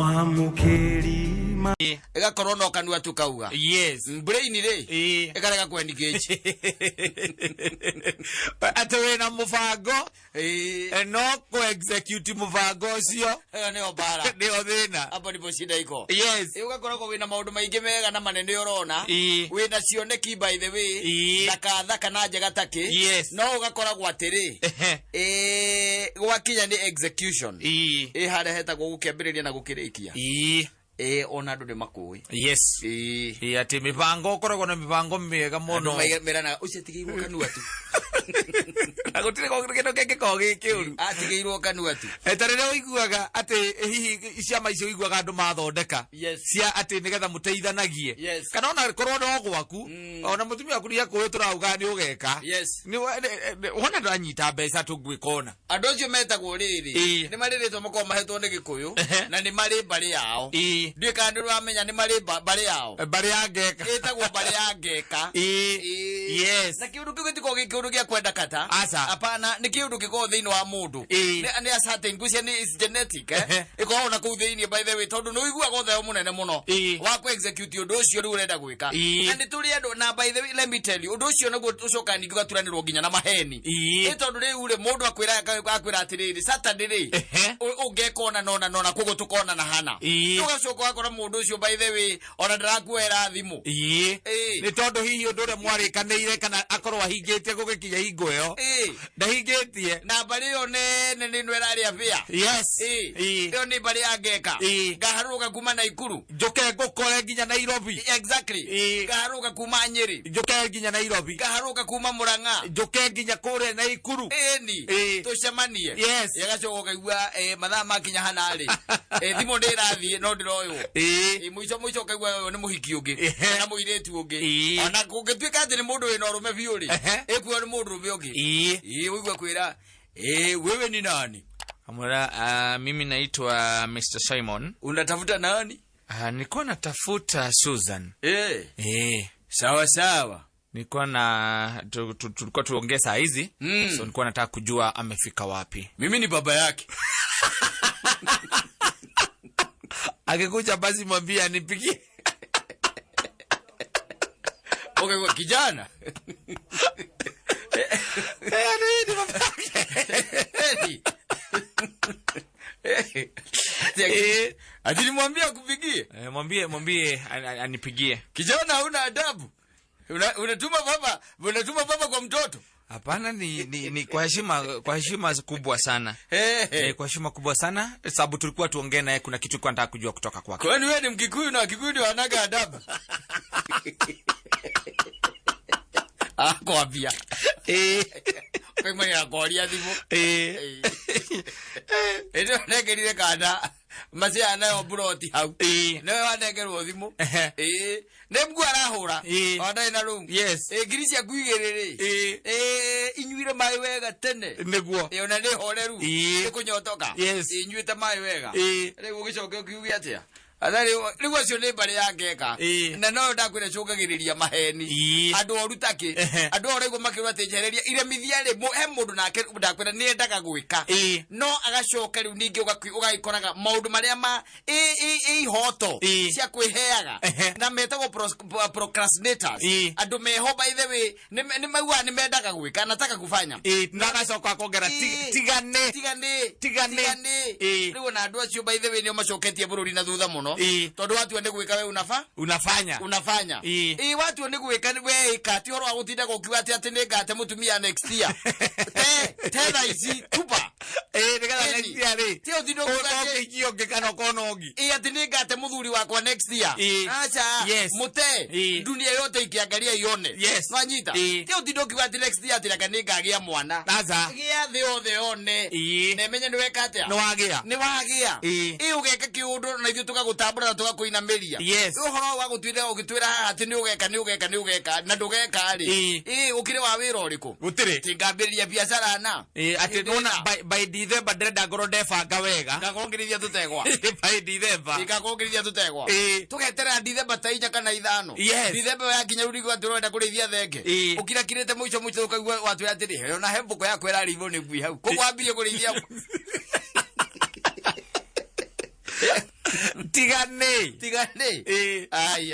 mwamukeri ega corona kanua tukauga yes brain re ega rega kwendicate atwe na mufango no ko execute mufango cio ega ne obara ne othina hapo ndipo shida iko yes ega koroko wina maundu maingi mega na manene urona wina cioneki by the way thaka na njega taki yes no ugakoragwo atiri gwakinya ni execution hare hetagwo gukĩambĩrĩria na gũkĩrĩkia ona andu ni makui yes ati mibango koragwo na mibango mega muno merana ucitigirwo kanua tu agutire ko kindo keke ko gikiuru atigirwo kanua tu etarere uiguaga ati hihi ciama icio uiguaga andu mathondeka cia ati nigetha muteithanagie kana ona korwo no gwaku ona mutumia waku ria kuyo turauga ni ugeka ni wona ndanyita mbeca tungwikona andu acio metagwo riri ni mariritwo mako mahetwo ni gikuyu na ni mari bari yao ndie kandu ramenya ni mari bari yao bari ya ngeka etagwo bari ya ngeka yes na kiundu kigitiko gikiundu gia kwenda kata hapana ni kiundu giko thiini wa mundu ni asate ngucia ni is genetic iko ona ku thiini by the way tondu no igua gothe munene muno wa ku execute undu ucio ri urenda gwika na ni turi andu na by the way let me tell you undu ucio naguo ucoka ningi gaturanirwo ginya na maheni tondu ri ure mundu akwira atiriri Saturday ri ungekona nona kugo tukona na hana tugacoka akora mundu ucio by the way ona ndarakuera thimu ni tondu hihi undu ure mwarikaniire kana akorwa hingite gugikinya hingo yo ndahingitie na bari yo nene ni nwerari afia yes yo ni bari ageka ngaharuka kuma na Ikuru njoke ngukore nginya Nairobi exactly ngaharuka kuma Nyeri njoke nginya Nairobi ngaharuka kuma Murang'a njoke nginya kure na Ikuru ni tucemanie yagacoka kaigua mathaa makinya hanari thimo ndirathie no ndiroyo muico kaigua ni muhiki ungi na muiretu ungi ona kungituika ati ni mundu wina urume biuri ekuo ni mundu urume ungi wigua kwira wewe ni nani amura mimi naitwa Mr. Simon unatafuta nani nilikuwa natafuta Susan sawa sawa nilikuwa na tulikuwa tuongea saa hizi so nilikuwa nataka kujua amefika wapi mimi ni baba yake akikuja basi mwambie anipigie okay kwa kijana ni baba yake ati nimwambie akupigie mwambie anipigie kijana huna adabu unatuma baba kwa mtoto hapana ni kwa heshima kubwa sana kwa heshima kubwa sana sababu tulikuwa tuongee naye kuna kitu kwa nataka kujua kutoka kwake kwani wewe ni Mkikuyu na Wakikuyu ndio wanaga adabu kwambia kwa mwenye akoria thimu ndio negerire kada macia nayo buroti hau newe wanegerwo thimu nemgu arahura onda ina room ngirisi akuigiriri inyuire mai wega tene neguo ona ni horeru ikunyotoka inyuite mai wega riu ugicoke ukiugia atia athari rigo cio ni bari ya ngeka na no ndakwira cungagiriria maheni andu orutaki andu orego makirwa tejereria ire mithia ri he mundu nake ndakwira ni endaga gwika no agacoka riu ningi ugaikoraga maundu maria ma hoto cia kwiheaga na metagwo procrastinators andu meho by the way ni maua ni mendaga gwika nataka kufanya na agacoka kongera tigane riu na andu acio by the way ni macoketie bururi na thutha muno tondu watu ende gwika we unafanya watu ende gwika we ikati horo agutinda gukiwa ati ni ngate mutumia next year tena ici tupa nikala next year ri tio tindo ngate kio ngekano konongi ati ni ngate muthuri wakwa next year acha mute dunia yote ikiangalia ione nwanyita tio tindo kiwa ati next year ati ni ngagia mwana aza gia the one ne menye ni weka atia ni wagia ugeka kiundu na ithu tukagutambura na tugakuinamiria uhoro wa gutwira ugitwira ati ni ugeka na ndugeka ri ukire wa wira uriku gutire tingambiriria biashara na ati ndona by December ndenda ngoro ndebanga wega ngakongirithia tutegwa by December ngakongirithia tutegwa tugetera December ta 4 kana 5 December ya kinya urigo aturenda kurithia thenge ukira kirete muico tukagwa watu atiri he na hembuko ya kwera rivo ni bui hau kukwambie kurithia Tigane. Ay.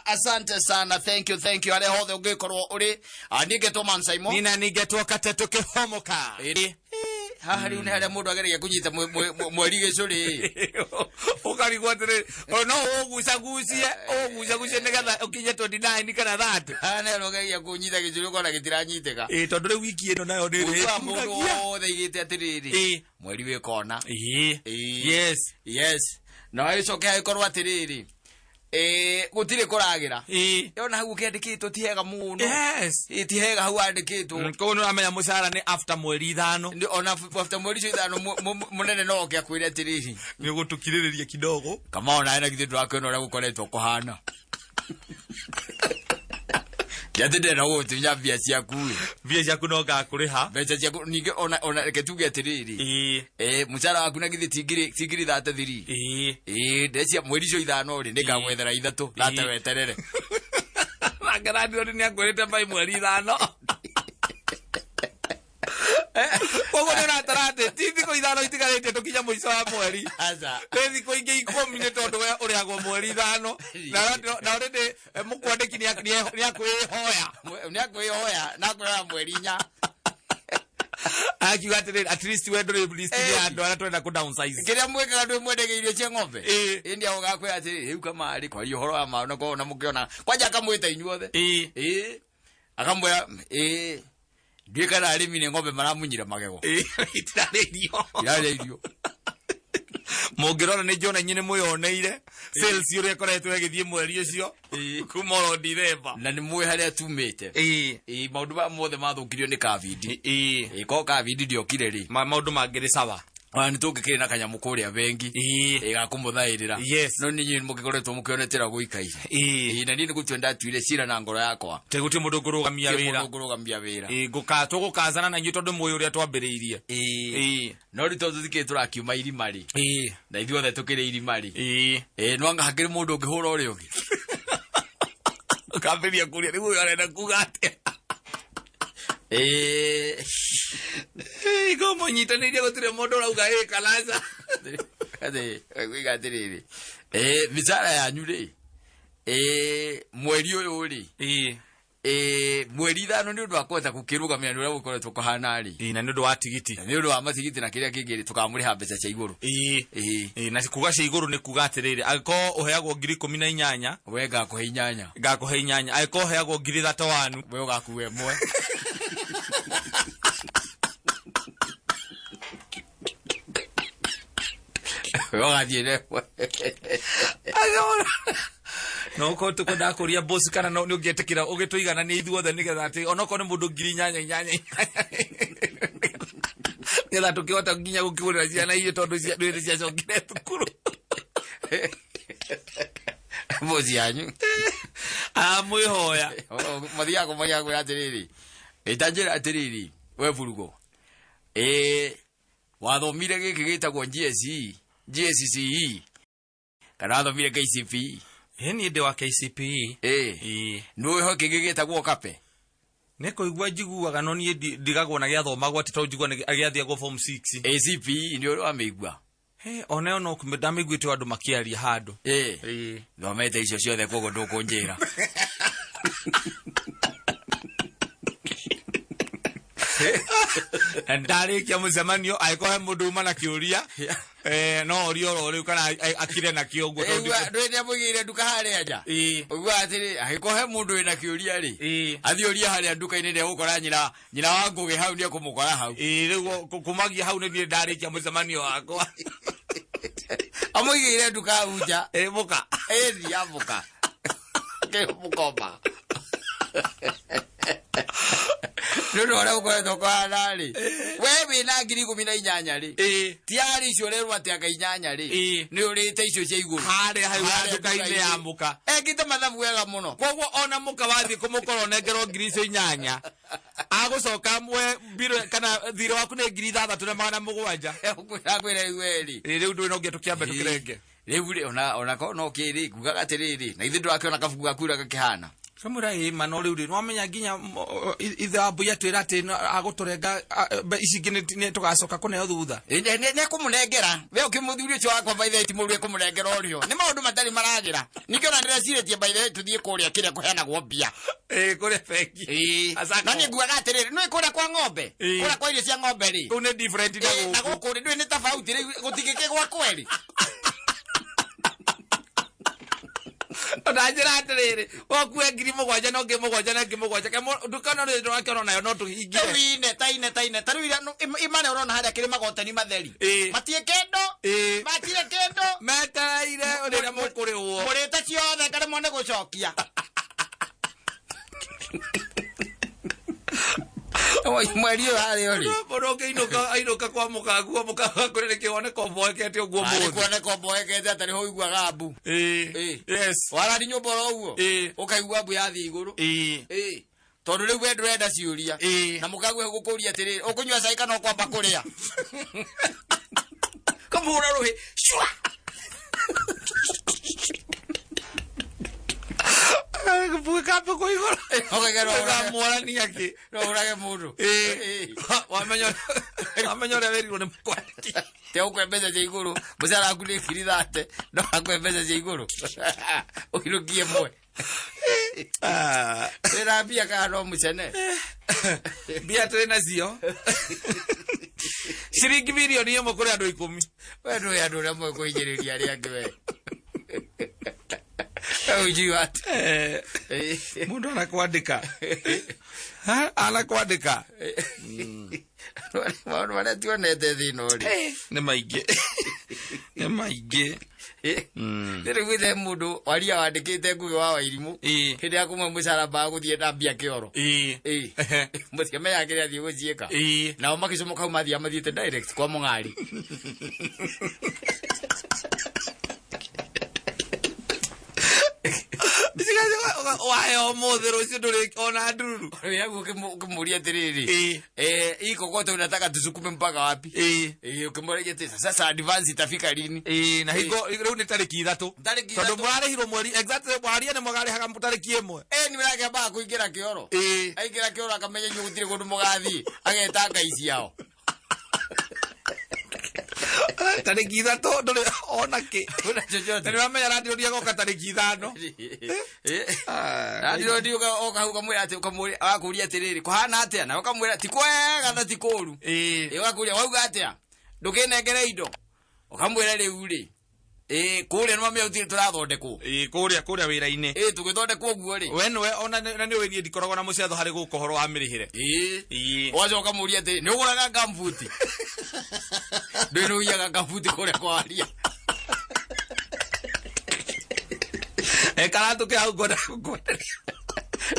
Asante sana. Thank you. Ale hodhe ugikorwo uri. Nigetwo Mansaimo. Nina nigetwo Kateto Kihomoka. Haha riu ni haria mundu ageregia kunyita mweri gicuri. Ukarigwa tere. No ugucagucie nigetha ukinye 29 kana 30. Ana rogeria kunyita gicuri ukona gitiranyiteka. Tondu ri wiki ino nayo ni ri. Mundu othe igite atiriri. Mweri wi kona. Yes. No icoke ikorwo atiriri. Gutire kuragira. Yona hau kiandikitwo ti hega muno. Yes. Ti hega hau andikitwo. Kono amenya mucara ni after mweri 5. Ona after mweri 5 munene no oke akwire atiriri. Ni gutukiririria kidogo. Kama ona ena githe ndwake no gukoretwo kuhana. Yatende na wote nyabia ciaku. Bia ciaku no gakuriha. Becha ciaku ninge ona reke tuge atiriri. Mucara waku na githe tigiri 33. Decia mweri 5 ri ndikagwethera 3 lata weterere. Magaradi ori ni akwirite bai mweri 5. Kogo ni tarate titi ko 5 itigarite tukinya muico wa mweri. Aza. Tethi ko inge 10 ni tondu we uri agwo mweri 5. Na orede mukwandiki ni akwihoya. Ni akwihoya na kwera mweri 4. Akiuga at least we ndore list ya andu ara twenda ku downsize. Kiria mwekaga ndwe mwendegeirie cia ng'ombe. Indi agoga kwira ati riu kama ari kwa horo wa maana ko na mukiona kwanja akamwita inyuothe. Akamwira ndikana arimi ni ng'ombe maramunyira magego. Itirarerio. Mugirona ni Jona nyine muyoneire sales yure koretwe egithie mweri ucio kumoro December na ni mwe haria tumite maundu ba mothe mathukirio ni Covid ko Covid ndio kire ri maundu mangiri sawa ni tungikire na kanyamu kuria bengi gakumuthairira no ni nyinyi mukikoretwo mukionetera guikaire na ni gutwenda twire cira na ngoro yakwa teguti mundu ngurugamia wira tukazana na nyu tondu moyo uria twambiriirie no rito tuthike turakiuma irimari na ithuothe tukire irimari no anga hakiri mundu ngihura uri ungi ukambiria kuria riu uyu arenda kuga atia como nyitanirie gutire mundu urauga kalaza kwiga atiriri bicara yanyu ri mweri uyu ri mweri 5 ni undu wa kwenda kukirugamia ni uria gukoretwo kuhana ri na ni undu wa tigiti ni undu wa matigiti na kiria kingiri tukamuriha mbeca cia iguru na kuga cia iguru ni kuga atiriri agiko uheagwo 18 we ngakuhe 8 agiko uheagwo 31 we ugakuwe 1 Ogadire. No ko to koda koria boss kana no ngiyetekira ugituigana ni ithuothe nigetha ati onoko ni mundu 8,000 ngetha tukihota nginya gukigurira ciana iyo tondu cia ndwire cia cokire thukuru boss yanyu mwihoya mathiago mayago atiriri itanjira atiriri we burugo wathomire giki gitagwo GSCE kana thomire KCPE ni ndi wa KCPE no ho kingi gitagwo kape neko igwa njiguaga no ni ndigagwo na giathomagwo ati to njigwa agiathiagwo form 6 ACPE ni uri amigwa one no kumedamigwite andu makiaria handu thomete icio ciothe kogo ndukunjira ndarikia mucemanio aikohe mundu uma na kiuria no orio riu kana akire na kiongo tondu ndwene amugire nduka haria nja ugwa atiri aikohe mundu ina kiuria ri athioria haria nduka ine ne gukora nyina wa ngugi hau ni kumukora hau riu kumagia hau ni ndarikia mucemanio wakwa amugire nduka uja muka ria muka ke mukoma Ndio wala uko kwa nani wewe na 18 ri tiari icio rerwa ati aka 8 ri ni urite icio cia iguru hari hai nduka-ine ya muka gite mathabu wega muno koguo ona muka wathi kumukoro nengerwo 8 agucoka mwe biro kana thire waku ni 3,700 akwira iweri riu ndwe no ngetukiambe tukirenge riu ona ko no kiri kugaga atiriri na ithu ndwakiona kabugu gakwira gakihana kamura mano riu no amenya ginya ithe abuya twira ati aguturenga icingine tugacoka kuneo thutha ne kumunengera we ukimuthuri ucio wakwa baithe ti muri kumunengera urio ni maundu matari maragira nikiona ndira ciretie baithe tuthie kuria kiria kuheana gwobia kuria bengi na ni nguaga atiriri no ikuria kwa ng'ombe kuria kwa irio cia ng'ombe ri une different na guku ri ni tofauti ri gutigike gwa kweli Ndajira atiriri okue ngiri mugwanja no ngimugwanja na ngimugwanja ndukana ri ndo akona nayo no tuhingire taine taru ira imane urona haria kiri magotani matheri matie kendo matire kendo metaire urira mukuri uo murita ciothe kare mone gucokia Oi Mario hari boroke inuka kwa mukagu kurere kione komboekete uguo muthi kuone komboekete atari ho igwa gabu yes wala dinyo boroguo ukaigwa bu yathi iguru tondu riu we ndurenda ciuria na mukagu egukuria atiri ukunywa cai kana kwamba kuria kamura ruhi shwa Kape ko igoro. Okagero mora ni yake. No urage mundu. Wamenyo le veri one kwati. Te ukwembeza je iguru. Musara akule kirithate. No akwembeza je iguru. Ukirukie mwe. Era bia ka no mucene. Bia tena zio. Shiringi milioni yo mukuri andu 10. We ndo ya ndo na mwe kuinjiriria ria ngwe. Uji wat mundu anakwandika wale tuonete thino ri ni maingi Ndiri gwithe mundu waria wandikite ngugi wa wairimu hindi akumwe mucara ba guthie ndambia kioro muthia me yakire athie gucieka nao makicomoka umathia mathiete direct kwa mung'ari Wayo modero sidore ona nduru. Yangu ukimuria tiriri. Iko kote unataka tusukume mpaka wapi? Ukimuria tesa. Sasa advance itafika lini? Na higo leo ni tariki 3. Tondu mwari hiro mweri exactly mwari ne mwari haga mutariki 1. Ni mirage ba kuingira kioro. Aingira kioro akamenya nyugutire gundu mugathi. Ageta ngaisi yao. Tariki 3 ndore ona ki una chochote ni wamenya radio ndio goka tariki 5 radio ndio oka mwira ati ukamwira akuria tiriri kuhana atia na ukamwira ti kwega na ti kuru ukakuria wauga atia ndukinengere indo ukamwira riu ri kuria no mamya utiri turathondekwo kuria wira-ini tugithondekwo guo ri we nwe ona ni we ni ndikoragwo na muciatho hari gukohoro wa mirihire wacoka muria ati ni uguraga gambuti ndino uyaga gambuti kuria kwaria kana tuke au goda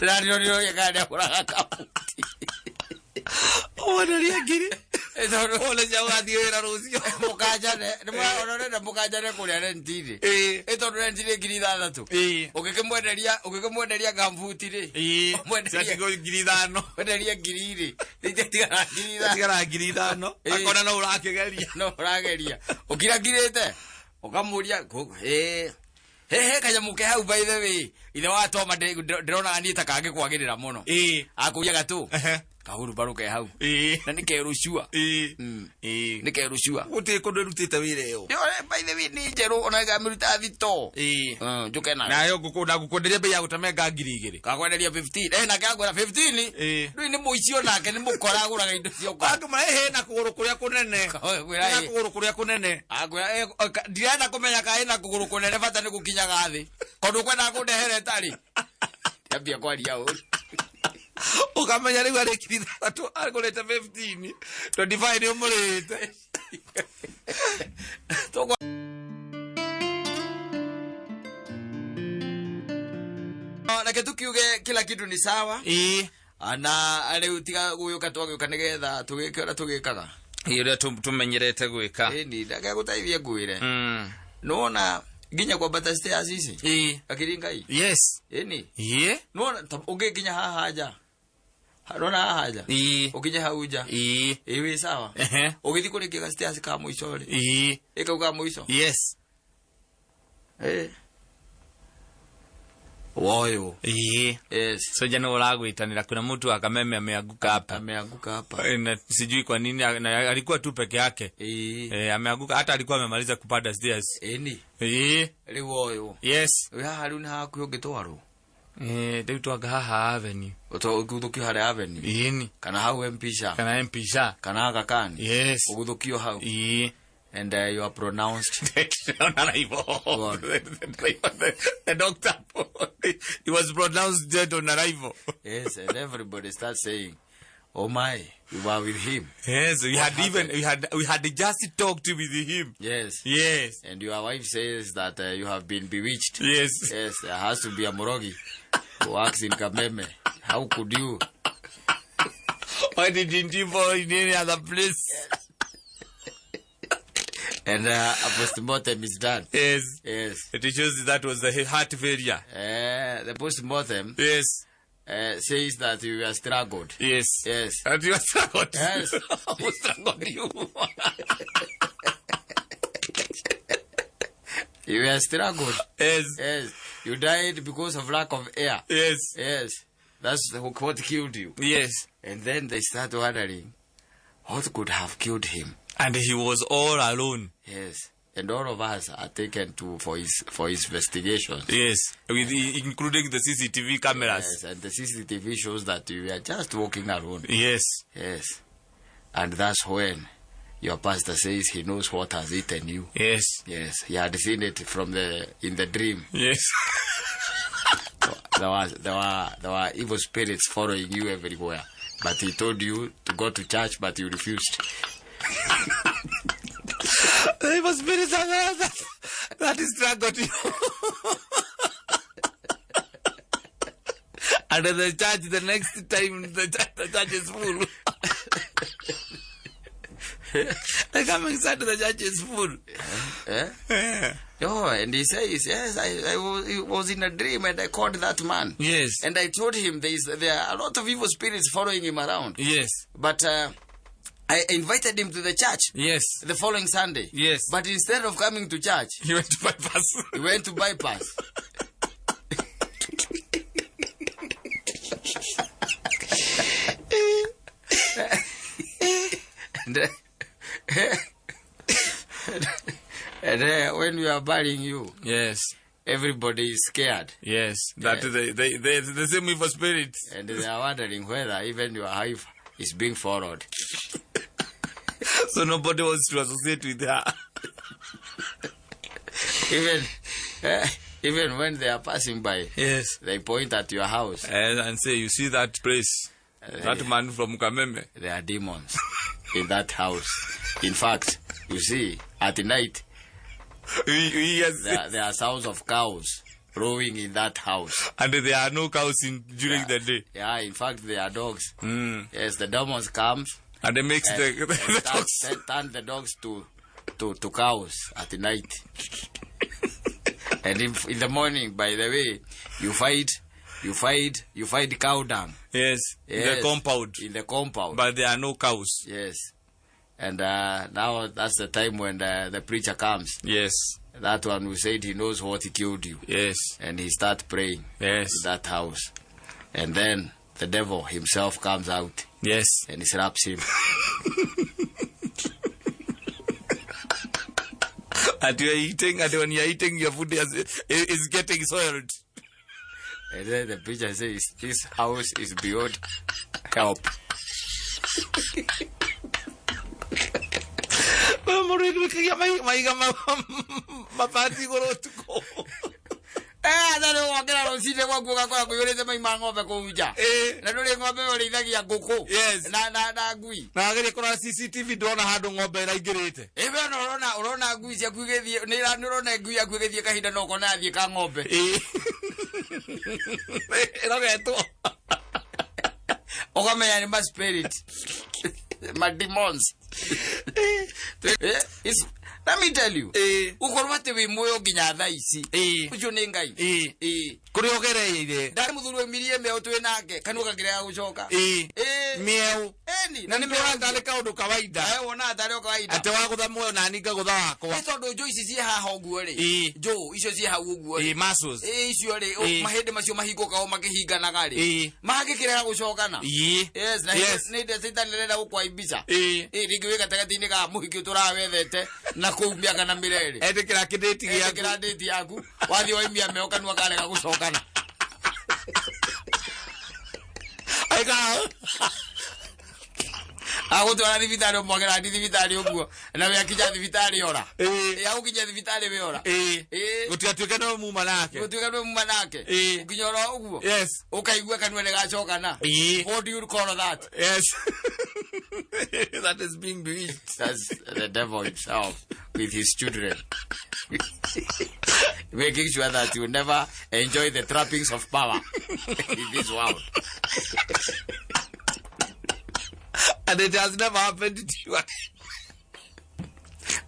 radio ndio yakada uguraga gambuti ona ria ngiri ole jawa diera rusio mukajane nimwa onore mukajane kuria rentiri eto rentiri ngiri 3 ukikimwenderia gambuti ri mwenderia ngiri 5 mwenderia ngiri ri tigara ngiri 5 akona no urageria ukiragirite ukamuria kanyamuke hau by the way ithe watoma ndirona anita kange kwagirira muno akuyaga tu kahuru baruke hau na nikerushua nikerushua uti kundu rutite wire yo by the way ni jeru ona gamiruta thito njuke nayo gukunderia bei ya gutamenga ngiri 2 kakwenderia 15 na kagura 15 ndu ni muicio nake ni mukora aguraga indo cio kwa mahe na kuguru kuria kunene na kuguru kuria kunene agura ndirenda kumenya kai na kuguru kunene bata ni gukinyaga thi kondu kwenda kundehere tari yambia kwaria uri ukamenya riu ari kiri 3 agurete 15 25 ni umurite togo na kitu kiuge kila kitu ni sawa ana ale utiga guyuka twaguyuka nigetha tugikora tugikaga ire tumenyerete gwika ni ndaga gutaithia ngwire nona ginya kwa bata stairs ici akiringa hii yes ni nona ungekinya haja harona haja ukinya hauja iwe sawa ugithi kurikia stairs ka muico ri ikauga muico yes Woyo. Yes. So jana ulagwitanira kuna mtu akameme ameanguka hapa. Na sijui kwa nini alikuwa tu peke yake. Ameanguka hata alikuwa amemaliza kupanda stairs. Ri woyo. Yes. Ya haruna haku yogitwaro. Nditwaga haha avenue. Uguthuki hare avenue. Kana hau mpisha. Kana akakani. Yes. Uguthukio hau. And you are pronounced the doctor, he was pronounced dead on arrival. Yes, and everybody starts saying, "Oh my, you were with him." Yes, we had just talked with him. Yes. And your wife says that you have been bewitched. Yes, there has to be a Morogi who works in Kameme. How could you? Why didn't you go in any other place? Yes. And a postmortem is done. Yes. It shows that was the heart failure. The postmortem. Yes. Says that you were struggled. Yes. That you were struggled. Yes. Who struggled you? You were struggled. Yes. You died because of lack of air. Yes. That's what killed you. Yes. And then they start wondering, what could have killed him? And he was all alone. Yes. And all of us are taken for his investigation. Yes. Including the CCTV cameras. Yes. And the CCTV shows that you are just walking alone. Yes. And that's when your pastor says he knows what has eaten you. Yes. He had seen it in the dream. Yes. There were evil spirits following you everywhere. But he told you to go to church, but you refused. There was spirits that is struggled you. And the church, the next time, the church is full. They come inside, the church is full. And he says, yes, I was in a dream and I called that man. Yes. And I told him there are a lot of evil spirits following him around. Yes. But I invited him to the church. Yes. The following Sunday. Yes. But instead of coming to church, he went to bypass. And when we are burying you, yes, everybody is scared. Yes, that the same evil spirits. And they are wondering whether even your wife is being followed. So nobody wants to associate with her. Even when they are passing by, yes, they point at your house and say, "You see that place? That man from Kameme." There are demons in that house. In fact, you see, at night, there are sounds of cows rowing in that house. And there are no cows during the day. Yeah, in fact, there are dogs. Yes, the demons comes and they make the dogs. They turn the dogs to cows at night. And in the morning, by the way, you find cow dung. Yes, in the compound. In the compound. But there are no cows. Yes. And now that's the time when the preacher comes. Yes. That one who said he knows what he killed you. Yes. And he starts praying. Yes. To that house. And then the devil himself comes out. Yes. And he slaps him. And when you're eating, your food is getting soiled. And then the preacher says, this house is beyond help. Thano wakera rosite kwa kwa kuyoleze mai ng'ombe kuja. Na nduri ng'ombe urithagia nguku. Na ngui. Na agere kora CCTV ndona handu ng'ombe iraingirite. Ebe urona ngui cia kwigethie ni urona ngui ya kwigethie kahinda no kona athie ka ng'ombe. Iragetwo. Okamenya ni ma spirit. My demons. Let me tell you. Ukorwate we moyo nginya tha ici. Ucio ni ngai. Kuri ogereire. Ndari muthuru emirie me otwe nake kanuka ngira ya gucoka. Mieu. yani na nimewanda le kaundu kawaida wona tare kawaida ate wa gutha moyo na ninga gutha wakwa itondo jo ici cie haha uguo ri jo icio cie hau uguo ri muscles icio ri mahindi macio mahinguka o makihinganaga ri magikirera gucokana yes na ni de sitanirera gukwaimbica ringi wi gatagati-ini ka muhiki uturawethete na kuumia kana mireri endekera kidate giaku endekera date yaku wathi waimia meo kanua karega gucokana aiga agutwara thibitari umwagera ndi thibitari uguo na we akija thibitari ora agukinya thibitari we ora gutiatuika no muma nake ukinya ora uguo ukaigua kanua ne gacokana what do you call that? Yes. That is being bewitched. That's the devil himself with his children. Making sure that you never enjoy the trappings of power in this world. And it has never happened to you.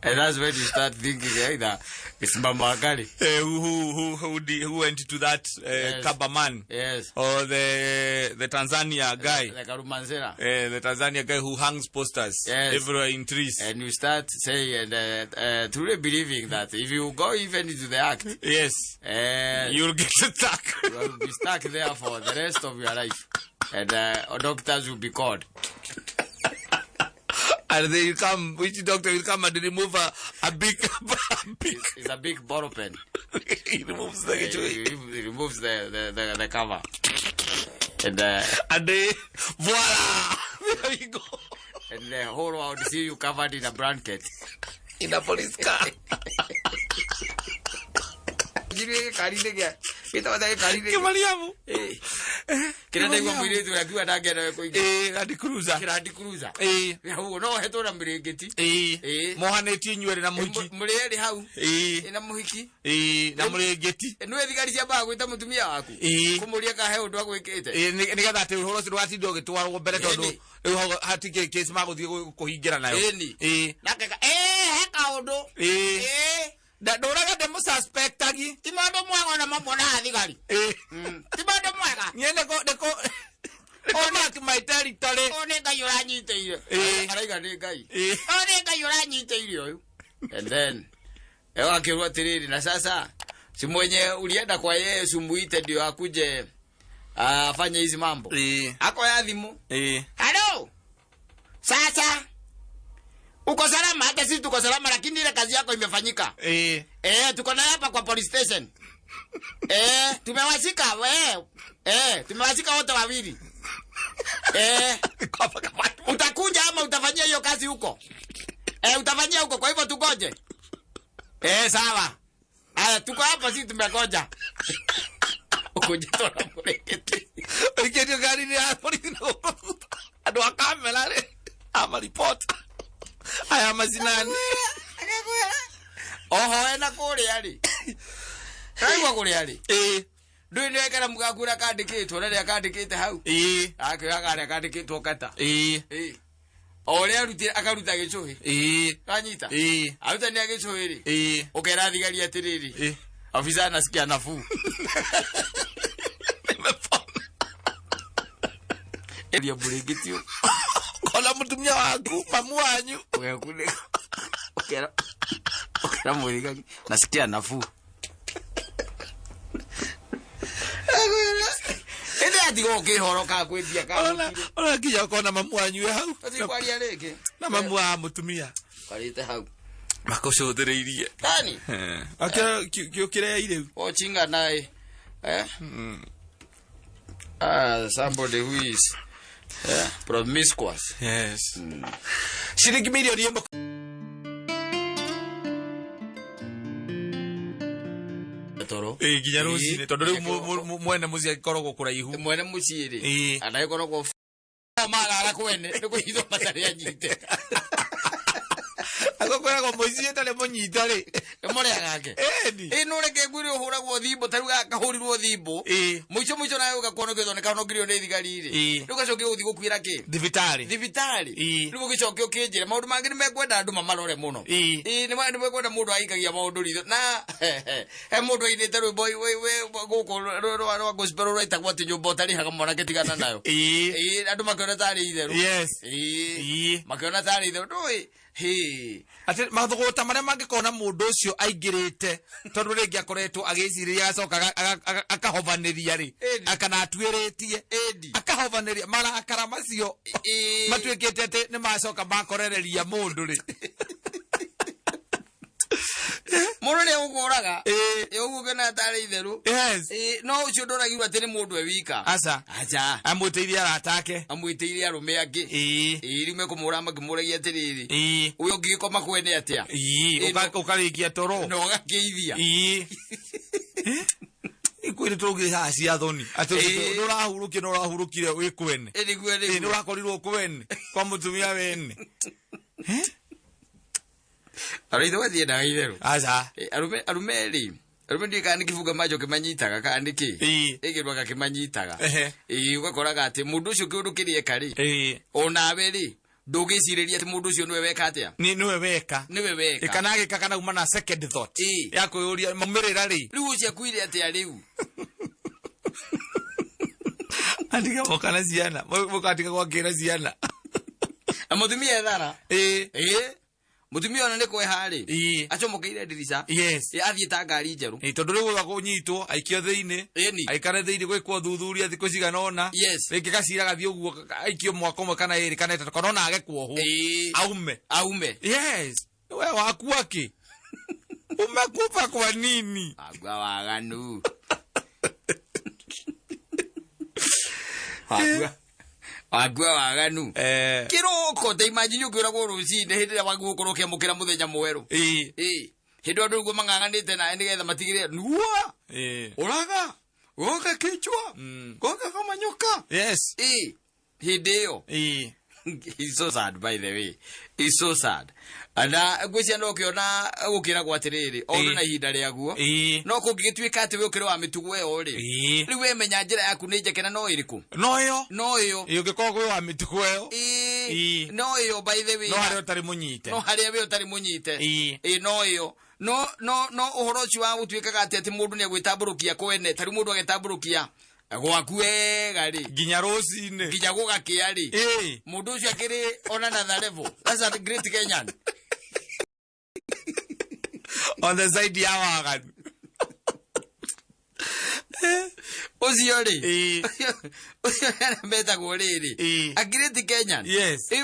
And that's when you start thinking either it's Mama Akali. Who went to that Kabaman? Yes. Or the Tanzania guy. The Karumanzera. The Tanzania guy who hangs posters everywhere in trees. And you start saying, truly believing that if you go even into the act, you'll get stuck. You will be stuck there for the rest of your life. And doctors will be called. And they will come, which doctor will come and remove a big... It's a big bottle pen. He removes he removes the cover. And they, voila! There you go. And the whole world see you covered in a blanket. In a police car. Kimaliamu. Kira ndio mwire tu akiwa ndagera ko Land Cruiser. Land Cruiser. Hau no hetora mrengeti. Mohanetie nywere na muhiki. Mureri hau. Na muhiki. Na mrengeti. No thigari cia ba gwita mutumia waku. Kumuria ka he undu agwikite. Nigetha ati uhoro ciru atindo gitwarwo mbere tondu hatike case maguthie kuhingira nayo. Nakeka heka undu. Nduraga demo suspect agi. Ti mundu mwega na mambona thigari. Ti mundu mwega. Nyene ko ona ki my territory. One ngai uranyiteire. Araiga ni ngai. One ngai uranyiteire uyu. And then akirwa tiriri na sasa si mwenye ulienda kwa Yesu muite ndio akuje afanye hizi mambo. Ako ya thimu. Hello. Sasa uko salama? Hata sisi tuko salama, lakini ile kazi yako imefanyika. Tuko na hapa kwa police station. Tumewashika wewe. Tumewashika wote wawili. Utakuja ama utafanyia hiyo kazi huko? Utafanyia huko, kwa hivyo tugoje. Sawa. Tuko hapa sisi tumegoja. Ukoje tona mreketi. Iketi gari ni hapo ni. Ado kamera le. Ama report. Aya mazinani. Ena kuri ari. Kaigwa kuri ari. Ndu ni ekara mugakura kandikitwo na ria kandikite hau. Akira kandikitwo kata. Ore akaruta gicuhi. Kanyita. Aruta ni agicuhi ri. Ukera thigari atiriri. Ofisa anasikia nafuu. Elia burigitio. Kola mutumia waku mamu wanyu. Ukakule. Ukera muriga nasikia nafuu. Ende ati gokihoro ka kwithia ka. Ona kija kona mamu wanyu hau. Ati kwaria reke. Na mamu wa mutumia. Kwarite hau. Makocothereirie. Nani? Akira kiokire ile. O chinga nae. Somebody who is promiscuous. Yes. Shilingi milioni yembo. Toro. Ginya rucine tondu riu mwene muci akoragwo kuraihu. Mwene muci ri. Anakoragwo mara kwene ni kuhitho matari anyite. Agokoragwo muici etale munyita ri. Emore agake. Edi. No reke gwire uhuragwo thimbo taruga kahurirwo thimbo. Muico nawe ugakono githoneka no girio ni thigari ri. Rugacoke uthi gukwira ki? Thibitari. Riu gicoke ukinjire maundu mangi ni mekwenda andu mamarore muno. Ni mekwenda mundu aikagia maundu ritho na he mundu ainite rwimbo we guko rwa gospel rwitagwo ati nyumba utarihaga mwanake tigana nayo. Andu makiona tari itheru. Makiona tari itheru ndui. Ati mathugota maria mangikona mundu ucio aingirite tondu ringi akoretwo agiciriria acoka akahobaniria ri akana atuiritie akahobaniria marakara macio matuikite ati ni macoka makorereria mundu ri Muno ne uguraga ugugena tari itheru no ucio ndoragirwa ati ni mundu ewika acha amwitiria aratake amwitiria arume angi rime kumurama kimuragia atiriri uyo ngikoma kwene atia ukarikia toro no gakeithia ikwire turugi haci athoni ati nurahurukire wi kwene ni urakorirwo kwene kwa mutumia wene Arido wathi na itheru. Acha. Arumeri. Arumeri kandi kivuga majo kimanyitaga kandi ki. Igirwaga kimanyitaga. Ugakoraga ati mundu ucio kiurukirie kari. Ona beri. Ndugiciriria ati mundu ucio niwe weka atia. Niwe weka. Ikanage kakana uma na second thought. Ya kuyuria mamirira ri. Riu ucio kuire atia riu. Andika mokana ciana. Mukatika gwakira ciana. Amutumia ethara. Mutumia ona nikwe hari acomokeire ndirica athie ta ngari njeru tondu riu gwa kunyitwo aikio thiini aikare thiini gwikwo thuthuria thiku cigana ona ringi gacira gathie uguo aikio mwaka umwe kana iri kana itatu kana ona age kuohwo aume we waku aki umekufa kwa nini agwa waganu agwa waganu kiroko te imagine ukira go rucinde hindira wagukurukia mukira muthenya mweru hindo andu ngo manganganite na ndigetha matigire nuwa uraga goka kichwa goka kama nyoka hidio it's so sad by the way it's so sad ana gwicya no kiona gukira gwatiriri ondu na ihinda riaguo no kungigituika ati we ukire wa mitugo yo ri riu we menya njira yaku ni njeke na no iriku no yo ngikoko wa mitugo yo no yo by the way no hari utari munyite no yo no uhoro ucio wa gutuikaga ati mundu ni agwitamburukia kwene tari mundu agetamburukia gwaku wega ri ginya rocine ginya gugakia ri mundu ucio akiri ona na level that's a great Kenyan on the side ya wagan ucio ri meta goriri a great Kenyan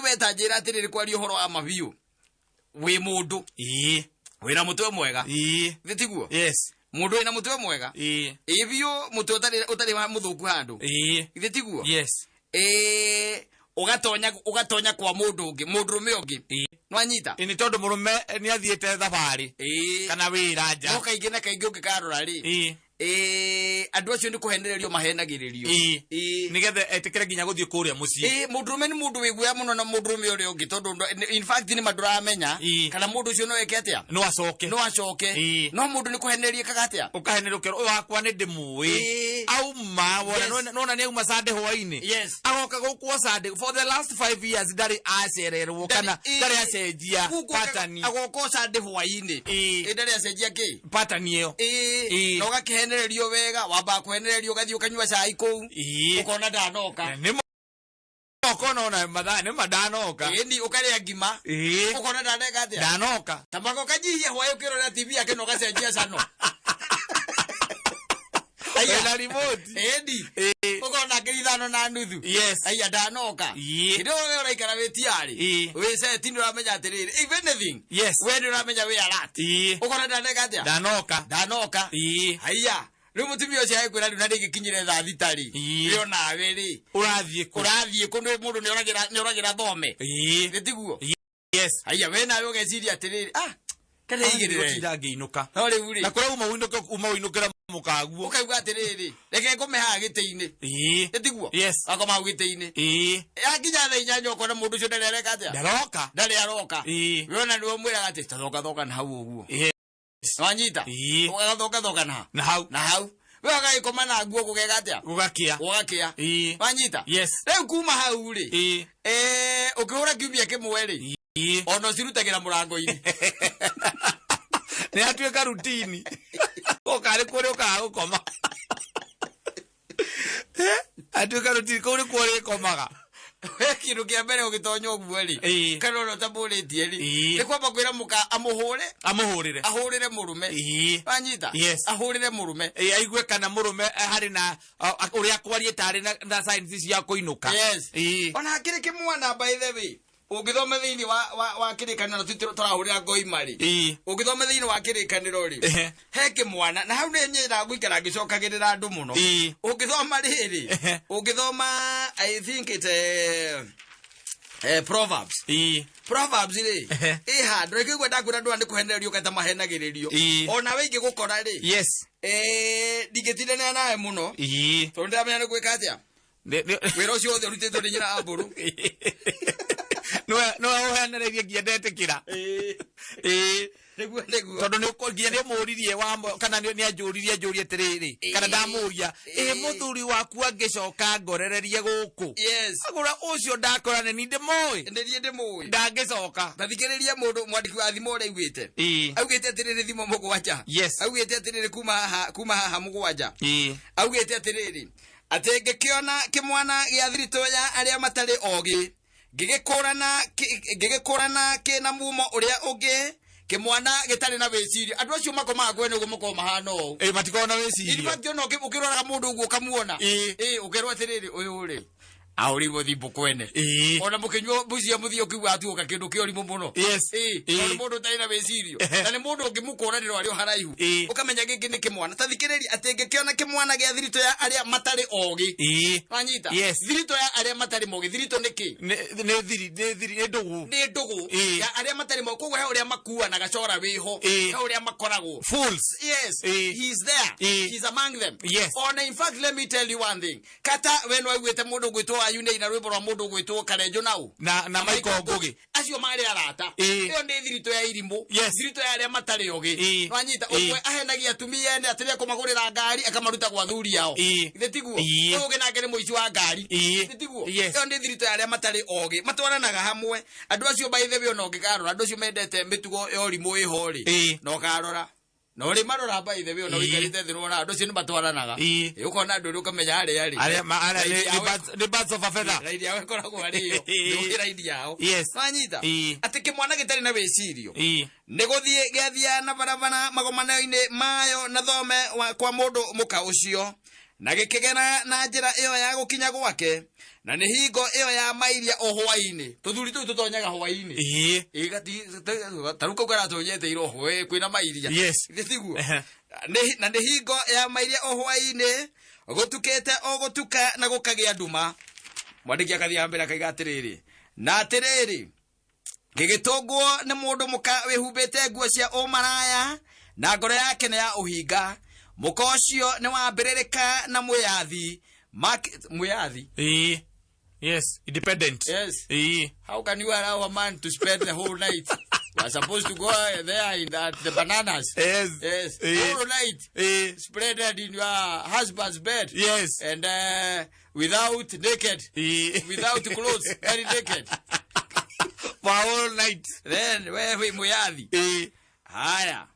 meta njira atiriri kwari uhoro wa mabiu wi mundu wina mutwe mwega thitiguo mundu ina mutwe mwega ibio mutwe utari wa muthuku handu thitiguo ugatonya kwa mundu ungi mundurume ungi nwanyita ini tondu murume ni athiete thabari kana wira nja no kaingi na kaingi ungikarora ri andu acio ni kuhenererio mahenagiririo nigetha etikire ginya guthie kuria mucii mundurume ni mundu wiguya muno na mundurume uri ungi tondu in fact ni maduramenya kana mundu ucio no eke atia no acoke no mundu ni kuhenereria kagatia ukahenerukira uyu wakwa ni ndimui auma wona nona ni auma sande hwaini agoka guku sande for the last 5 years ndari acererwo kana ndari acenjia patani agoko sande hwaini ndari acenjia ki patani iyo no gakehenererio wega wamba kuhenererio gathie ukanywa cai kou ukona ndanoka ukona ona madhani madanoka ni ukaria ngima ukona ndaneka atia ndanoka tambako kajihia hwayo kirora TV yake no gacenjia cano aya remote ukona ngirithano na nuthu aya ndanoka ndio wewe uraikara wetiari we se tini uramenya atiriri if anything we ndio uramenya we alert ukona ndaneka atia ndanoka aya riu mutumia ucio aikwira riu na ndigikinyire thaa thitari rio nawe ri urathie kundu mundu ni oragira thome thitiguo aya we nawe ugeciria atiriri kana igirire ngiinuka no riu ri na kura uma winukira mukaguo ukaiga atiriri reke ngumeha gite-ini etiguo yes akoma gite-ini akinya tha inyanya ukona mundu ucio ndareka atia ndari aroka wona ni omwira ati thoka na hau uguo wanyita ugathoka na hau wega ikoma na guo kugega atia gugakia wanyita yes riu kuma hau ri ukihura kiumia kimwe ri ono cirutagira murango-ini ni atuika rutini okare kore ukagukoma atuika rutini kore kore komaga kindu kia mbere ugitonyo guo ri kana no tamburitie ri ni kwamba kwira muka ahurire murume wanyita ahurire murume aigue kana murume hari na uria kwarie tari na signs cia kuinuka ona akiri kimwana by the way ugithome thiini wa kirikaniro turahurira ngoimari ugithome thiini wa kirikaniro ri he kimwana na hau ni nyira guikara ngicokagirira andu muno ugithoma riri ugithoma I think it's Proverbs ri handre kigwe ndakwira ndu andi kuhenererio kata mahenagiririo ona wingi gukora ri yes ndigitinene nawe muno tondu ndamenya ni gwika atia wira ucio wothe urutitwo ni nyina amburu no uhenererie ngiendete kira tondu ni ukongia ni muririe wa kana ni anjuririe njurie tiriri kana ndamuria muthuri waku angicoka ngorererie guku agura ucio ndakorane ni ndimoi ndangicoka ndathikiriria mundu mwandiki wa thimo uri augite atiriri thimo mugwanja augite atiriri kuma haha mugwanja augite atiriri ati ngikiona kimwana gia thirito ya aria matari ogi gigikorana kina mumo uria ungi kimwana gitari na wecirio andu acio makomaga kwene uguo mukoma hano matikona wecirio in fact no ukirora mundu uguo kamuona ukirwa atiriri uyu ri auri muthimbu kwene ona mukinywo bucia muthio kiwa atuoka kindu kiorimu muno ona mundu taina wecirio na ni mundu ungimukuranira ari haraihu ukamenya giki ni kimwana tathikiriri atenge kiona kimwana gia thirito ya aria matari ogi wanyita thirito ya aria matari mogi thirito niki ni ndugu ya aria matari mogi koguo he uria makuwa na gacora wiho he uria makoragwo fools he is there he is among them ona in fact let me tell you one thing kata weno aigwete mundu gwitwo ayune na rwimbo rwa mundu gwitwo Karenjo nau na Michael Ngugi acio mari arata iyo ndi thirito ya irimu thirito ya aria matari ogi wanyita umwe ahenagia atumia ene atiria kumagurira ngari akamaruta gwa thuri yao thitiguo uge nake ni muici wa ngari thitiguo iyo ndi thirito ya aria matari ogi matwaranaga hamwe andu acio by the way no ngigarora andu acio mendete mitugo ya urimu ihori no garora no ri marora by the way no wikarite thiru na andu acio ni matwaranaga ukona andu ri ukamenya hari ni birds of a feather raidi yawe koragwo ariyo ni raidi yao wanyita ati kimwana gitari na wecirio ni guthie gethia na barabara magomano-ini mayo na thome kwa mundu muka ucio na gikigena na njira iyo ya gukinya gwake na ni hingo iyo ya mairia o hwaini tuthuri tu tutonyaga hwaini gati taruka gwara tonyete iro hwe kwina mairia gitiguo na ni hingo ya mairia o hwaini gutukete o gutuka na gukagia nduma mwandiki akathia mbere akaiga atiriri na atiriri gigitungwo ni mundu muka wihumbite nguo cia umaraya na ngoro yake ni ya uhinga muka ucio ni wambiririka na muyathi yes independent how can you allow a man to spend the whole night you are supposed to go there in the bananas whole night spread in your husband's bed and without naked without clothes very naked for whole night then wewe muyathi haya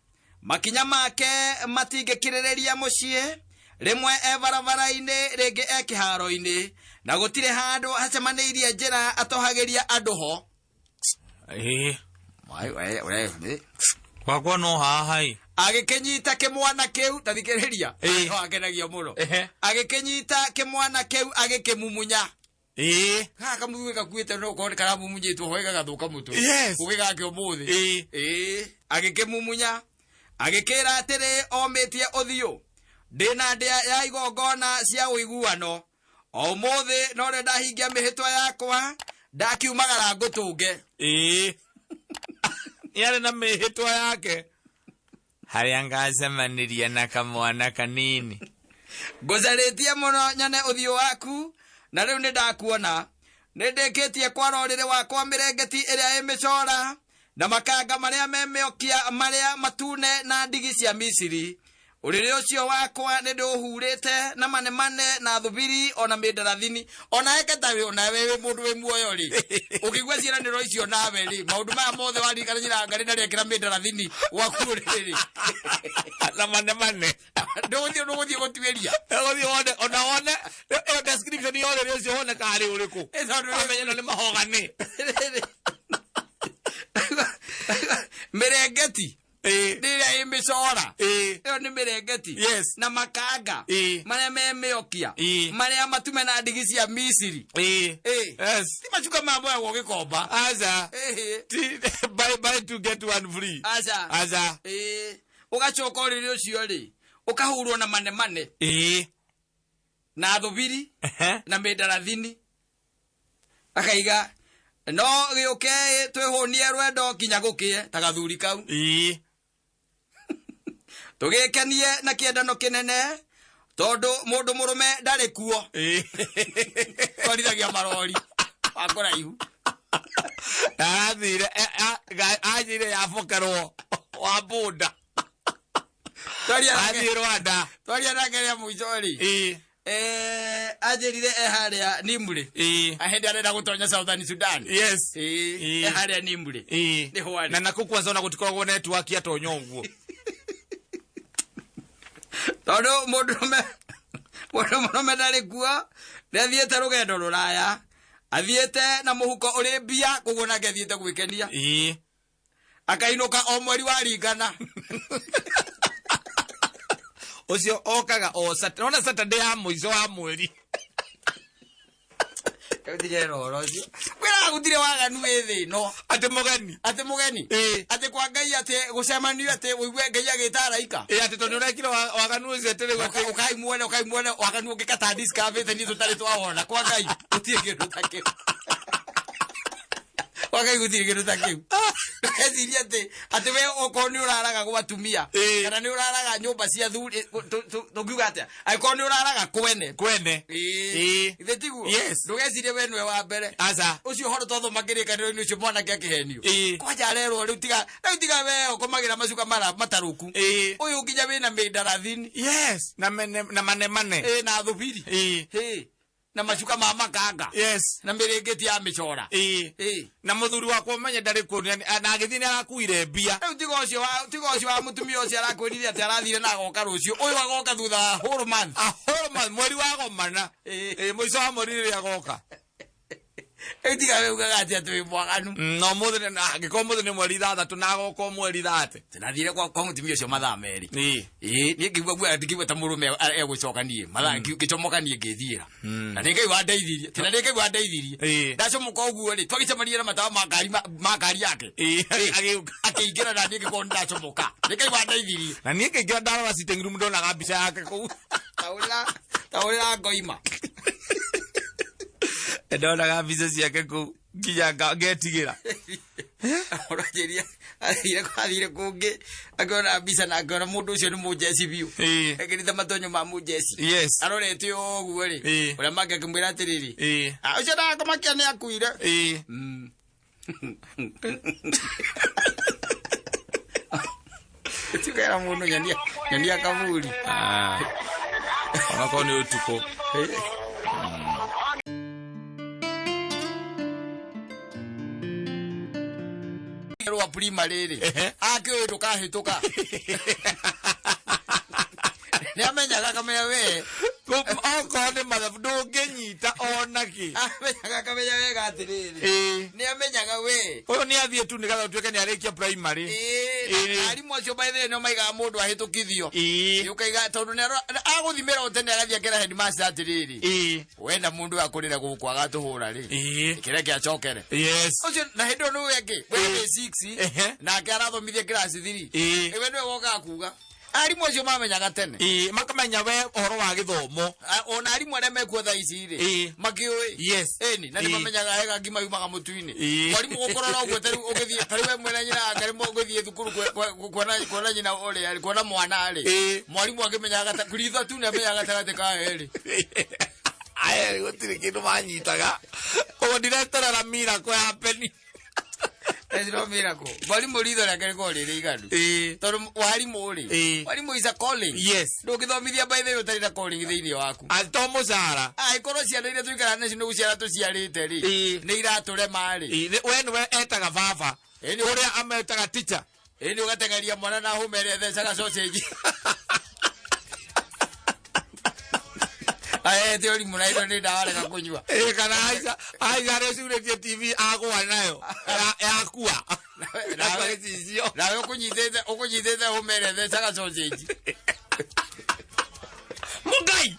makinya make matingikirireria mucie rimwe barabara-ini ringi kiharo-ini na gutire handu hacemaniirie njira atohagiria andu ho kwakwa no hahai agikinyita kimwana kiu tathikiriria no akenagia muno agikinyita kimwana kiu agikimumunya kaka mutwe gakuite no ko karamu munyitwo hoiga gathuka mutu kugiga ke umuthi agikimumunya agikira atiri ometie uthio ndina ndia ya igongona cia uiguano o muthi no renda hingia mihitwa yakwa ndakiumagara ngutunge yale na mihitwa yake haria ngacemaniria na kamwana kanini nguzaritie muno nyone uthio waku na riu nindakuona nindikitie kwarorire wakwa mirengeti iria imicora na makanga maria memiokia maria matune na ndigi cia Misiri urire ucio wakwa ninduhurite na manemane na thubiri ona mindarathini ona eketawe ona wewe mundu we muoyo ri ukigwa ciraniro icio nawe ri maundu maya mothe warikana nyira ngari na rekera mindarathini wakuriri na manemane nduthio gutweria nduthio wone ona wone description yone ucio wone kari uriku amenyana ni mahogani mirengeti ndiria imicora iyo ni mirengeti na makanga maria memiokia maria matume na ndigi cia Misiri ti macuka mambo ya gugikomba aza buy to get one free aza ugacoka urire ucio ri ukahurwo na manemane na thubiri na mindarathini akaiga no giuke twihunie rwendo kinya gukie ta gathuri kau tugikenie na kiendano kinene tondu mundu murume ndari kuo twarithagia marori wakoraihu athire ajire yafokerwo wa bunda athire Rwanda twaria nageria muicori ajerire haria Nimri ahende arenda gutonya Southern Sudan haria Nimri ni hwani na nakukwanza ona gutikoragwo network ya tonya uguo tondu mundu murume ndari kuo ndathiete rugendo ruraya athiete na muhuko uri mbia kuguo nake athiete gwikenia akainuka o mweri wa ringana ucio okaga o Saturday ya muico wa mweri Kautire roro cio wira gutire waganu ethi no ate mugeni ate kwa Ngai ate gucemanio ate uigwe Ngai agitaraika ate tondu urekire waganu ucio tere ukaimwone waganu ngikata discover ni tutari twawona kwa Ngai utie kindu take wakai gutire kindu take eciria ate we okoni uraraga gwatumia kana ni uraraga nyumba cia thuri tugiuga atia aikoni uraraga kwene ithetigu ndugecirie we nwe wa mbere aza ucio horo totho makirikaniro ni ucio mwana kia kihenio kwaja rero riu tiga we okomagira macuka mara mataruku uyu nginya wina mindarathini na manemane na thubiri na macuka ma makanga na mirengeti ya micora na muthuri wakwa menye ndari ku na agithini arakuire mbia riu tiga ucio wa mutumia ucio arakwirire ati arathire na agoka rucio uyu agoka thutha whole month mweri wa gomana muico wa mweri ri agoka tiga we ugaga ati wi mwaganu no muthe na giko muthe ni mweri 3 na agoka mweri 3 tinathire kwa mutumia ucio mathaa meri ni ngigwa gwa ndikigwa ta murume egucokanie mathaa ngicomokanie ngithira na ni Ngai wandeithirie tina ni Ngai wandeithirie ndacomoka uguo ri twagicemanirie na matawa ma ngari yake akiingira na ni ngiko ndacomoka ni Ngai wandeithirie na ni ngigwa ndarora sitting room ndonaga mbica yake kuu taurira ngoima ndonaga mbica ciake kuu nginya ngetigira urajeria athire kungi akiona mbica na akiona mundu ucio ni mujeci biu ekirite matonyo ma mujeci arorete uguo ri uria mange akimwira atiriri ucio ndakomakia ni akuire tukera mundu nyandia kavuri onako ni utuko wa primary akio tukahituka ni amenyaga kamenya we okone mathabu ndunginyita onaki amenyaga kamenya we gatiriri ni amenyaga we uyu ni athie tu nigatha tuike ni arikia primary arimu acio by the no maiga mundu ahitukithio yukaiga tondu ni aguthimira utene agathia kera headmaster atiriri wenda mundu akurira guku agatuhura ri kireke acokere ucio na hindo no weke we 6 na akarathomithia class 3 ewe nwe woka kuga Arimũ acio mamenyaga tene. Makamenya we horo wa githomo. Ona arimũ arĩa mekuo thaa ici rĩ. Makĩũĩ. Yes. Eni, na nĩmamenyaga hega ngima yumaga mũtu-inĩ. Mwarimũ gũkorora ũguo tarĩ ũgĩthiĩ tarĩ we mwena nyina ngari mũgĩthiĩ thukuru kuona nyina ũrĩa kuona mwana rĩ. Mwarimũ akĩmenyaga ta kuritha tu nĩamenyaga gatagatĩ ka erĩ. Aye gũtirĩ kĩndũ manyitaga. Ũguo ndireterera miracle happen. Ezro miracle. Mwalimu ritho rĩake rĩkoragwo rĩrĩ iganu. Tondũ warimũ rĩ. Warimũ is a calling. Yes. Ndũngĩthomithia by the way ũtarĩ na calling thĩinĩ waku. To mũcara. Korwo ciana iria tũikara nacio nĩ gũciara tũciarĩte rĩ. Nĩ iratũrema rĩ. We nĩwe etaga baba. Ũrĩa ametaga teacher. Nĩ ũgatengeria mwana na hũma ĩrĩa thecaga sausage. Aye teori munairo ni dawa reka kunyua. Kana aiza recurĩtie TV agwa nayo. Yakua. Nawe ukunyithĩte hũma ĩrĩa thecaga sausage. Mugai.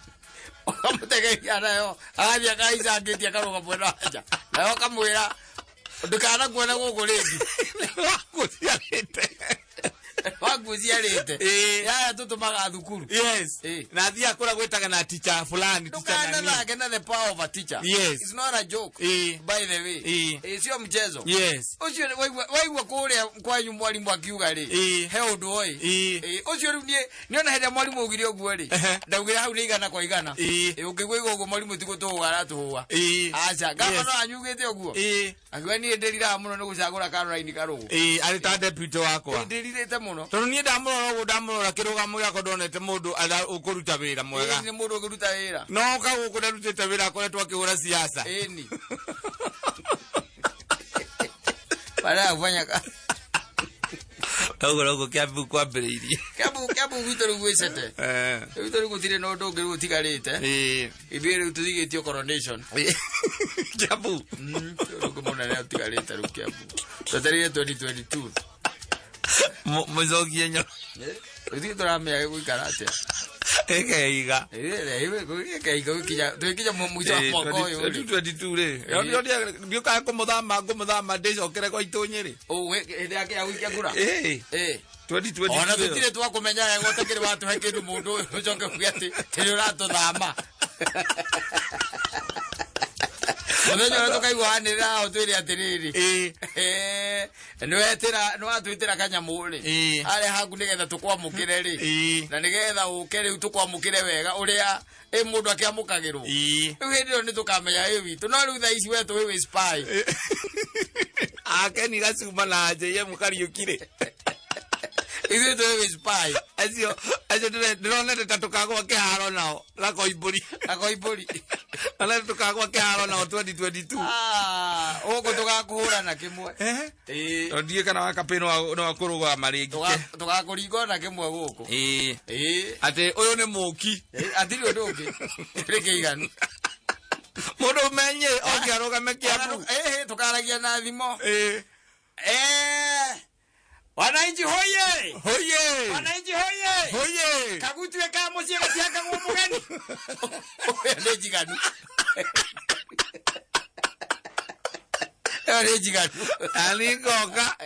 Ukamutegeria nayo. Agathiĩ akaicangĩtie akarũga mwena wa nja. Nayo kamwĩra ndũkana kuona gũkũ rĩngĩ. Waguciarĩte. Yaya tũtũmaga thukuru. Yes. Na thia kũra gwĩtaga na teacher fulani. Ndũkana nake na the power of a teacher. Yes. It's not a joke. By the way. Sio mchezo. Yes. Ucio waigua kũrĩa kwanyu mwarimu akiuga rĩ. He ũndũ oi. Ucio rĩu niona hĩndĩ mwarimu augire ũguo rĩ. Ndaugire hau nĩ igana kwa igana. Ũngĩgwa ũguo mwarimu ti gũtũũga aratũhũa. Aca ngamba no anyugĩte ũguo. Akiuga niĩ ndĩriraga mũno nĩ gũcagũra Caroline Karũgũ. Arĩ ta deputy wakwa. Ndĩrirĩte mũno. Tondu niĩ ndamũrora ũguo ndamũrora kĩrũgamo gĩakwa ndonete mũndũ ũkũruta wĩra mwega. Nĩ mũndũ ũkũruta wĩra. No kagũkũ ndarutĩte wĩra akoretwo akĩhũra siasa. Eni. Para kufanya ka. Ũguo Kiambu kwambĩrĩirie. Kiambu gwitũ rĩu gwĩcete. Gwitũ rĩu gũtirĩ na ũndũ ũngĩ rĩu ũtigarĩte. Ithuĩ rĩu tũthigĩtio coronation. Kiambu. Ũndũ mũnene ũtigarĩte rĩu Kiambu. Twetereire 2022. Mũcokie nyo. Ithuĩ tũramenya gũikara atĩa. Ekeiga. Ekeiga twĩkinya mũico wa mwaka ũyũ rĩ. 2022 rĩ. Yoni ndiũkaga kũmũthama ndĩcokere kwa itũnyĩ rĩ. Hĩndĩ yake ya gũikia kura. 2022. Ona tũtirĩ twakũmenya wega ũtakĩrĩ watũhe kĩndũ mũndũ ũyũ ũcoke kuge atĩ tĩrĩ ũratũthama. Mũthenya ũrĩa tũkaigua hanĩrĩra twĩre atĩrĩrĩ. Nĩwatwĩtĩra kanyamũ rĩ. Harĩa haku nĩgetha tũkwamũkĩre rĩ. Na nĩgetha ũke rĩu tũkwamũkĩre wega ũrĩa mũndũ akĩamũkagĩrwo. Rĩu hĩndĩ ĩyo nĩtũkamenya witũ. No rĩu thaa ici we tũwĩ spy. Akeni gacuma na JM Kariũkire. Ithuĩ tũwĩ spy. Acio ndĩronete ta tũkagwa kĩharo nao. Gakoimbũri. Ala tũkagwa kĩharo nao 2022. Ũguo tũgakũhũrana kĩmwe. Ndiĩ kana wakapĩ no akũrũgama rĩngĩ. Tũgakũringa na kĩmwe gũkũ. Atĩ ũyũ nĩ mũki. Atirĩ ũndũ ũngĩ. Tũrĩ kĩiganu. Mũndũ menye oke arũgame Kiambu. Tũkaragia na thimo. Wananchi hoye! Hoye! Wananchi hoye! Hoye! Kagutwe ka mũciĩ gũtiakagwo mũgeni. Nĩ njiganu. Nĩ njiganu. Alingoka.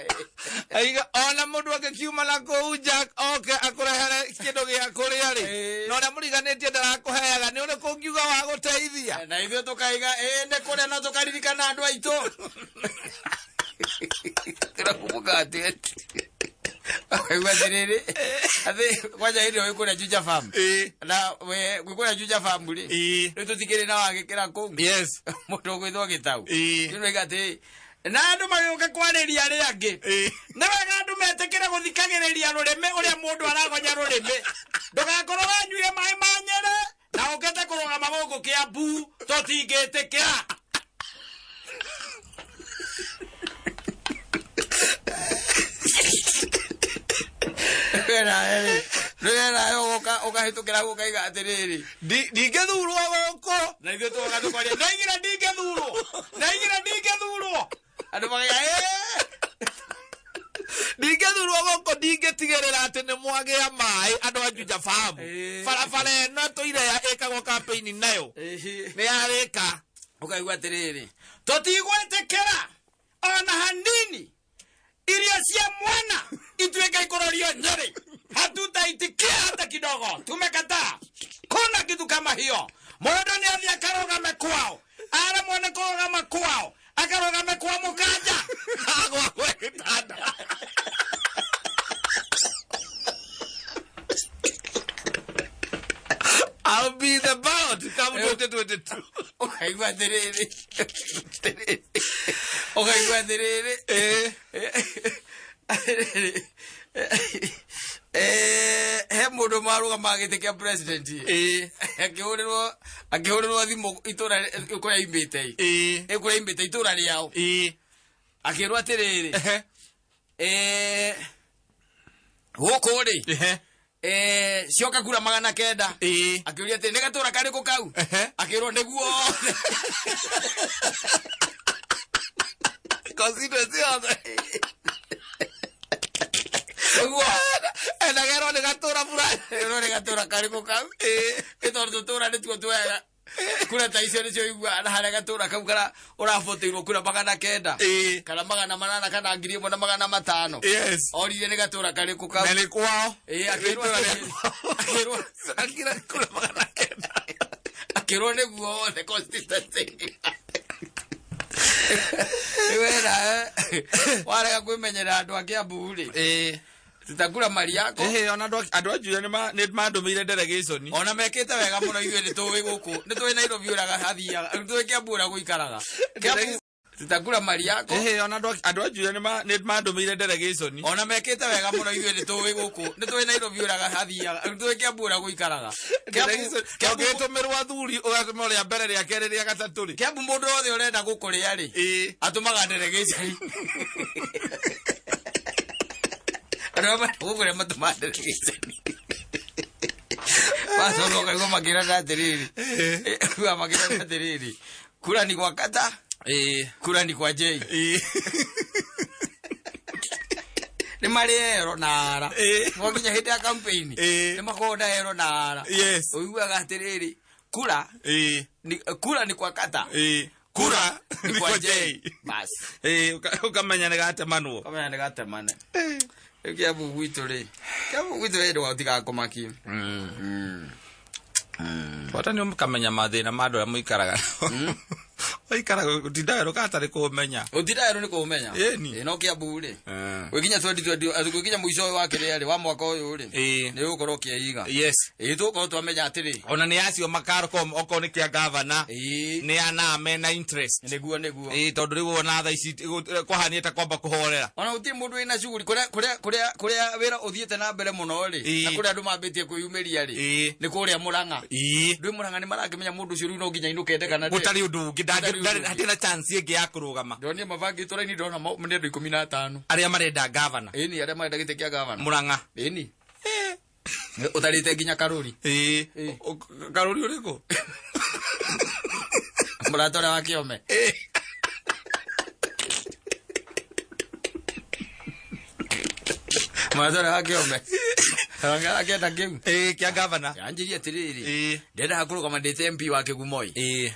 Ona mũndũ agĩkiuma na kũu Jack oke akũrehere kĩndũ gĩa kũrĩa rĩ. Na ũrĩa mũriganĩtie ndarakũheaga nĩ ũrĩkũ ũngiuga wa gũteithia. Na ithuĩ tũkaiga nĩ kũrĩa na tũkaririkana andũ aitũ. Tũrakumbuka atĩ. Akaigua atĩrĩrĩ. Atĩ kwanja hĩndĩ ĩyo wĩkũrĩa Juja farm. Na gwĩkũrĩa Juja farm rĩ. Rĩu tũtikĩrĩ na wagĩkĩra kũu. Yes. Mũndũ ũgwĩtwo Gĩtaũ. Rĩu nĩoiga atĩ na andũ magĩũka kwarĩria arĩa angĩ. Nĩ wega andũ metĩkĩre gũthikagĩrĩria rũrĩmĩ ũrĩa mũndũ aragonya rũrĩmĩ. Ndũgakorwo wanyuire maĩ ma Nyerĩ na ũkĩte kũrũgama gũkũ Kiambu tũtingĩtĩkĩra. Rwera ũkahĩtũkĩra gũkaiga atĩrĩrĩ. Ndingĩthurwo gũkũ. Na ithuĩ tũgoka tũkwaria ndaigire ndingĩthurwo. Andũ magaiga ndingĩthurwo gũkũ ndingĩtigĩrĩra atĩ nĩ mwagĩa maĩ andũ a Juja farm. Barabara ĩno tũireya ĩkagwo campaign nayo. Nĩ yarĩka. Ũkaigua atĩrĩrĩ. Tũtigwĩtĩkĩra ona hanini irio cia mwana ituĩka ikũrorio Nyeri. Hatutaitikia. kidogo, tumekataa. Kuna kitu kama hiyo. Mwanado ni adhi akarogame kwao. Ara mwana kurogama kwao. Akarogame kwa mukaja. Agwa kwa kitanda. I'll be the bound to come 2022. Okay, guarderere. Okay, guarderere. He mundu maruga magite kia president. Akihuriro thimu itura kuria imbite. Kuria imbite itura riao. Akirwa atiriri. Goko ri. Sioka kura 900. Akiuria ati ni gatura kariku kau. Akirwo niguo. Constituency othe. Ena gero ni gatura fulani. Ero ni gatura kariku kau. Itordu tura ni tuo tuega. Kura taisio ni cio igua na hare gatura kau kara urafoteirwo kura 900. Kana 800 kana 1500. Yes. Orire ni gatura kariku kau. Nene kwao. Akirwa kura 900. Akirwo niguo the constituency. Wera warega kwimenyera andu akia mburi. Tutakura mali yako. Ona andu ajuya ni mandumire delegation. Ona mekete wega muno ithuĩ nĩ tũĩ gũkũ. Nĩ tũĩ Nairobi ũraga hathiaga. Nĩ tũĩ Kiambu ũra gũikaraga. Kiambu tutakura mali yako. Ona andu ajuya ni mandumire delegation. Ona mekete wega muno ithuĩ nĩ tũĩ gũkũ. Nĩ tũĩ Nairobi ũraga hathiaga. Nĩ tũĩ Kiambu ũra gũikaraga. Kiambu gĩtũmĩrwo athuri ũgatũma rĩa mbere rĩa kerĩ rĩa gatatũ rĩ. Kiambu mũndũ wothe ũrenda gũkũrĩa rĩ. Atũmaga delegation. Roma ugure matumande kiseni. Paso loka ngo magira datiriri. Kwa magira datiriri. Kura ni kwa kata. Kura ni kwa J. Ni mariero nara. Ngokinya hiti ya campaign. Ni makoda ero nara. Yes. Uigwa gatiriri. Kura. Kura ni kwa kata. Kura ni kwa J. Bas. Ukamenya negatemanwo. Ukamenya negatemane. Kiambu gwitu ri. Kiambu gwitu ri ndwatiga komaki. Bota ni ukamenya mathina ma andu muikaraga. Oikaraga gutindaro katari kumenya. Utindaro ni kumenya. No Kiambu ri. Wikinya 2020 wikinya muico wa kire ri wa mwaka uyu ri. Ni ukorwo kiiga. Yes. Tukorwo twamenya atiri. Ona ni acio makarkom oko ni kia governor. Ni ana mena interest. Niguo. Tondu riu ona tha ici kwahaniete kwamba kuhorera. Ona uti mundu ina shughuli kuria wira uthiete na mbere muno ri. Na kuria andu mambitie kwiyumiria ri. Ni kuria Murang'a. Ndu Murang'a ni marakimenya mundu ucio riu no nginya inukete kana gutari undu ungi ndari chance ingi ya kurugama. Ndonie mabangi tora-ini ndona mende andu 15. Aria marenda governor. Aria marenda gite kia governor. Murang'a. Utarite nginya Karuri. Karuri uriku? Muratora wa Kiome. Muratora wa Kiome. Hanga akenda kiu. Kia governor. Yanjiri atiriri. Ndenda hakuru kama ndete MP wa Kigumoi.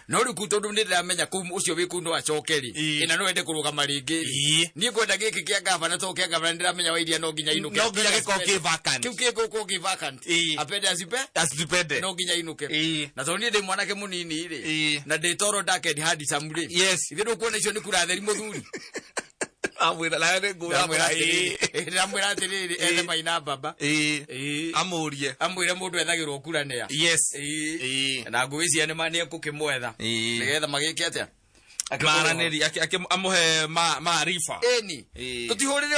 No riku tondu ndiramenya ku ucio wiku ndo acokeri. Ina no ende kurugama ringi. Ni kwenda giki kia governor to kia governor ndiramenya waidia no nginya inuke. No nginya giko ki vacant. Kiu giko ki vacant. Apende asipende. No nginya inuke. Na to ni ndi mwanake munini ri. Na ndi toro ndake ndi hadi samuri. Yes. Ithiru kuona icio ni kuratheri muthuri. Amwira la ne ngura amwira atiriri ene maina baba amurie amwire mundu ethagirwo kura nea. Yes. Na ngwiciria ni mani ekukimwetha nigetha magike atia maraneri amuhe maarifa tutihurire